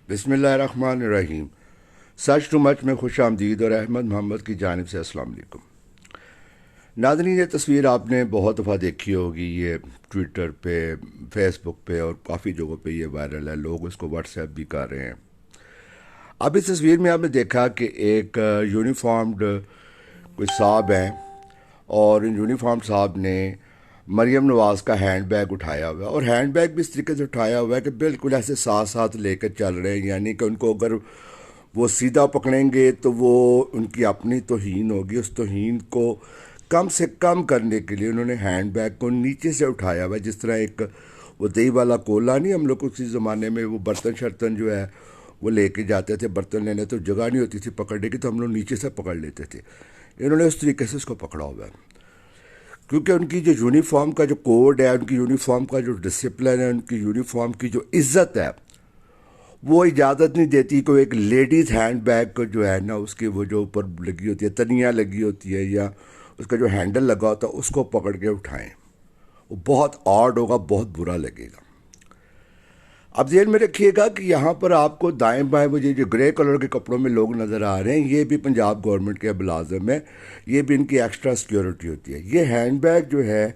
بسم اللہ الرحمن الرحیم۔ سچ ٹو مچ میں خوش آمدید اور احمد محمد کی جانب سے السلام علیکم۔ ناظرین، یہ تصویر آپ نے بہت دفعہ دیکھی ہوگی، یہ ٹویٹر پہ، فیس بک پہ اور کافی جگہوں پہ یہ وائرل ہے، لوگ اس کو واٹس ایپ بھی کر رہے ہیں۔ اب اس تصویر میں آپ نے دیکھا کہ ایک یونیفارمڈ کوئی صاحب ہیں، اور ان یونیفارم صاحب نے مریم نواز کا ہینڈ بیگ اٹھایا ہوا ہے، اور ہینڈ بیگ بھی اس طریقے سے اٹھایا ہوا ہے کہ بالکل ایسے ساتھ ساتھ لے کر چل رہے ہیں، یعنی کہ ان کو اگر وہ سیدھا پکڑیں گے تو وہ ان کی اپنی توہین ہوگی۔ اس توہین کو کم سے کم کرنے کے لیے انہوں نے ہینڈ بیگ کو نیچے سے اٹھایا ہوا ہے، جس طرح ایک وہ دہی والا کولا نہیں، ہم لوگ اسی زمانے میں وہ برتن شرتن جو ہے وہ لے کے جاتے تھے، برتن لینے تو جگہ نہیں ہوتی تھی پکڑنے کی، تو ہم لوگ نیچے سے پکڑ لیتے تھے۔ انہوں نے اس طریقے سے اس کو پکڑا ہوا ہے، کیونکہ ان کی جو یونیفارم کا جو کوڈ ہے، ان کی یونیفارم کا جو ڈسپلن ہے، ان کی یونیفارم کی جو عزت ہے، وہ اجازت نہیں دیتی کہ ایک لیڈیز ہینڈ بیگ کو جو ہے نا، اس کی وہ جو اوپر لگی ہوتی ہے، تنیاں لگی ہوتی ہے، یا اس کا جو ہینڈل لگا ہوتا ہے، اس کو پکڑ کے اٹھائیں۔ وہ بہت آڈ ہوگا، بہت برا لگے گا۔ اب ذہن میں رکھیے گا کہ یہاں پر آپ کو دائیں بائیں وہ جو گرے کلر کے کپڑوں میں لوگ نظر آ رہے ہیں، یہ بھی پنجاب گورنمنٹ کے ملازم ہیں، یہ بھی ان کی ایکسٹرا سیکیورٹی ہوتی ہے۔ یہ ہینڈ بیگ جو ہے،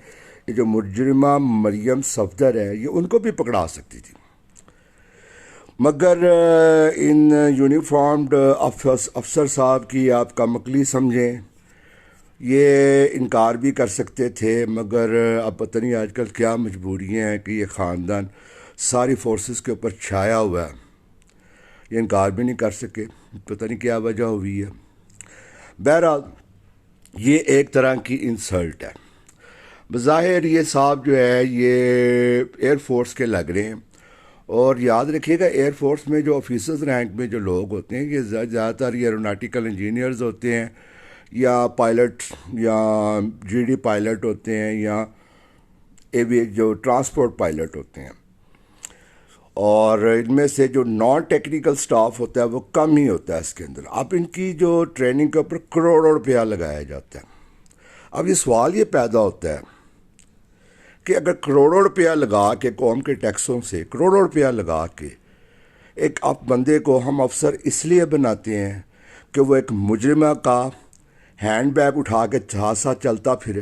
یہ جو مجرمہ مریم صفدر ہے، یہ ان کو بھی پکڑا سکتی تھی، مگر ان یونیفارمڈ افسر صاحب کی آپ کم عقلی سمجھیں، یہ انکار بھی کر سکتے تھے، مگر اب پتہ نہیں آج کل کیا مجبوریاں ہیں کہ یہ خاندان ساری فورسز کے اوپر چھایا ہوا ہے، یہ انکار بھی نہیں کر سکے، پتہ نہیں کیا وجہ ہوئی ہے۔ بہرحال یہ ایک طرح کی انسلٹ ہے۔ بظاہر یہ صاحب جو ہے یہ ایئر فورس کے لگ رہے ہیں، اور یاد رکھیے گا ایئر فورس میں جو آفیسرز رینک میں جو لوگ ہوتے ہیں، یہ زیادہ تر یہ ایروناٹیکل انجینئرز ہوتے ہیں، یا پائلٹ، یا جی ڈی پائلٹ ہوتے ہیں، یا جو ٹرانسپورٹ پائلٹ ہوتے ہیں، اور ان میں سے جو نان ٹیکنیکل سٹاف ہوتا ہے وہ کم ہی ہوتا ہے اس کے اندر۔ اب ان کی جو ٹریننگ کے اوپر کروڑوں روپیہ لگایا جاتا ہے۔ اب یہ سوال یہ پیدا ہوتا ہے کہ اگر کروڑوں روپیہ لگا کے قوم کے ٹیکسوں سے کروڑوں روپیہ لگا کے ایک بندے کو ہم افسر اس لیے بناتے ہیں کہ وہ ایک مجرمہ کا ہینڈ بیگ اٹھا کے ساتھ ساتھ چلتا پھرے،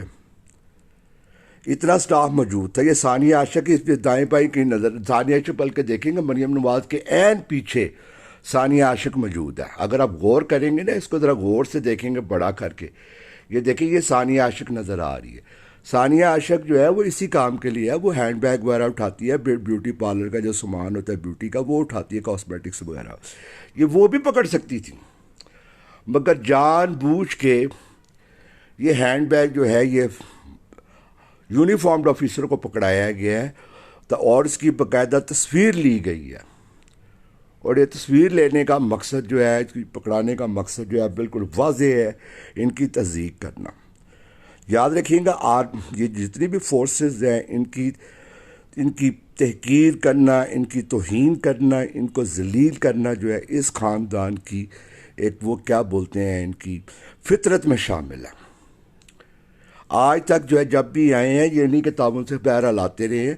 اتنا سٹاف موجود تھا۔ یہ ثانیہ عاشق اس پہ دائیں بائیں کی نظر، ثانیہ عاشق بلکہ دیکھیں گے مریم نواز کے عین پیچھے ثانیہ عاشق موجود ہے۔ اگر آپ غور کریں گے نا، اس کو ذرا غور سے دیکھیں گے بڑا کر کے، یہ دیکھیں یہ ثانیہ عاشق نظر آ رہی ہے۔ ثانیہ عاشق جو ہے وہ اسی کام کے لیے ہے، وہ ہینڈ بیگ وغیرہ اٹھاتی ہے، بیوٹی پارلر کا جو سامان ہوتا ہے بیوٹی کا وہ اٹھاتی ہے، کاسمیٹکس وغیرہ، یہ وہ بھی پکڑ سکتی تھی، مگر جان بوجھ کے یہ ہینڈ بیگ جو ہے یہ یونیفارمڈ آفیسر کو پکڑایا گیا ہے، اور اس کی باقاعدہ تصویر لی گئی ہے، اور یہ تصویر لینے کا مقصد جو ہے، اس کی پکڑانے کا مقصد جو ہے بالکل واضح ہے، ان کی تصدیق کرنا۔ یاد رکھیں گا یہ جتنی بھی فورسز ہیں، ان کی تحقیر کرنا، ان کی توہین کرنا، ان کو ذلیل کرنا جو ہے اس خاندان کی ایک وہ کیا بولتے ہیں، ان کی فطرت میں شامل ہے۔ آج تک جو ہے جب بھی آئے ہیں یہ نہیں کہ تعاون سے پیرا لاتے رہے ہیں،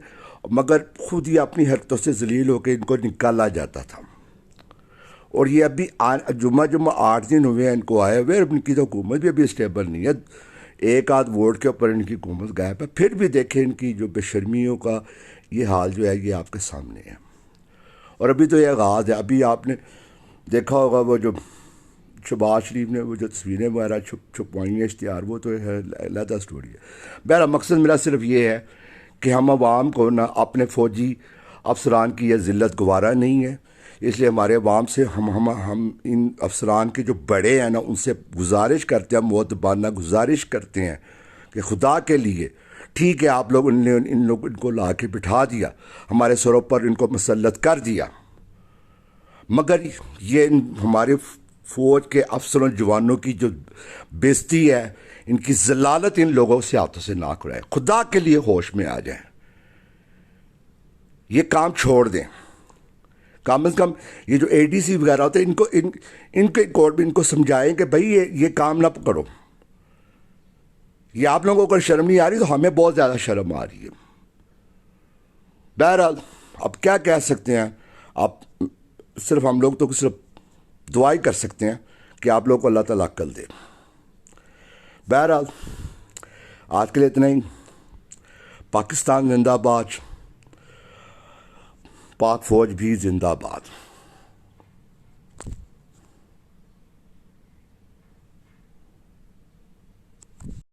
مگر خود ہی اپنی حرکتوں سے ذلیل ہو کے ان کو نکالا جاتا تھا۔ اور یہ ابھی جمعہ 8 دن ہوئے ہیں ان کو آئے ہوئے، ان کی تو حکومت بھی ابھی اسٹیبل نہیں ہے، ایک آدھ ووٹ کے اوپر ان کی حکومت غائب ہے۔ پھر بھی دیکھیں ان کی جو بے شرمیوں کا یہ حال جو ہے یہ آپ کے سامنے ہے، اور ابھی تو یہ آغاز ہے۔ ابھی آپ نے دیکھا ہوگا وہ جو شہباز شریف نے وہ جو تصویریں وغیرہ چھپوائی ہیں اشتہار، وہ تو علیحدہ سٹوری ہے۔ بہرحال مقصد میرا صرف یہ ہے کہ ہم عوام کو نہ اپنے فوجی افسران کی یہ ذلت گوارا نہیں ہے، اس لیے ہمارے عوام سے ہم ان افسران کے جو بڑے ہیں نا، ان سے گزارش کرتے ہیں، مؤدبانہ گزارش کرتے ہیں کہ خدا کے لیے ٹھیک ہے آپ لوگ ان کو لا کے بٹھا دیا، ہمارے سروں پر ان کو مسلط کر دیا، مگر یہ ہمارے فوج کے افسروں جوانوں کی جو بےزتی ہے، ان کی ذلالت ان لوگوں سے ہاتھوں سے نہ کرائے، خدا کے لیے ہوش میں آ جائیں، یہ کام چھوڑ دیں۔ کم از کم یہ جو اے ڈی سی وغیرہ ہوتے ہیں ان کے کورٹ میں ان کو سمجھائیں کہ بھائی یہ کام نہ کرو، یہ آپ لوگوں کو شرم نہیں آ رہی تو ہمیں بہت زیادہ شرم آ رہی ہے۔ بہرحال اب کیا کہہ سکتے ہیں آپ، صرف ہم لوگ تو صرف دعائی کر سکتے ہیں کہ آپ لوگوں کو اللہ تعالیٰ عقل دے. بہرحال آج کے لیے اتنا ہی. پاکستان زندہ باد، پاک فوج بھی زندہ باد.